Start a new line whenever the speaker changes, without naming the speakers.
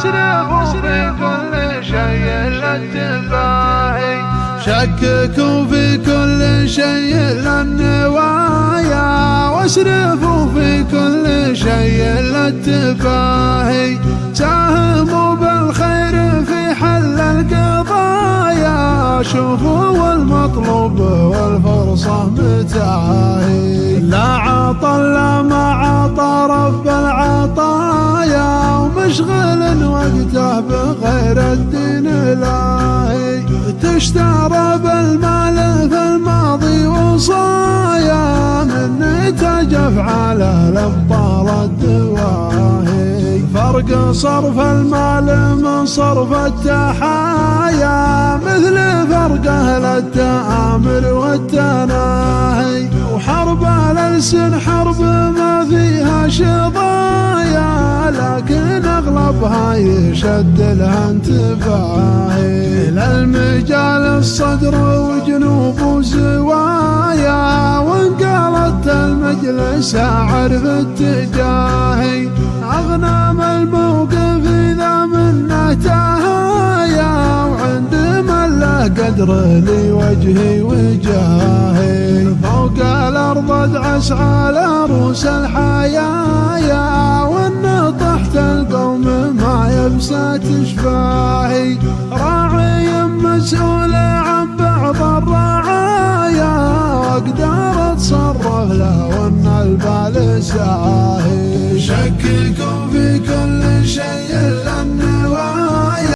واشرفوا في كل شيء للتباهي، شككوا في كل شيء للنوايا، واشرفوا في كل شيء للتباهي، ساهموا بالخير في حل القضايا، شوفوا والمطلوب والفرصة متاهي، لا عطى الا ما عطى رب العطايا، ومشغل وقته بغير الدين لاهي، تشترى بالمال في الماضي وصايا، من نتاج افعال الابطال الدواهي، فرق صرف المال من صرف التحايا، مثل فرق اهل التآمر والتناهي، وحرب الألسن حرب ما فيها شظايا، لكن اغلبها يشد لها انتباهي، للمجال الصدر وجنوب زوايا، وان قالت المجلس اعرف اتجاهي، اغنام الموقف اذا منه تهايا، وعند من له قدر لوجهي وجاهي، فوق الارض ادعس على رؤوس الحيايا، وان طحت القوم ما يبسى تشفاهي، راعي مسؤول عن بعض الرعايا، واقدر اتصرف له وان البال ساهي، شككوا في كل شيء للنوايا،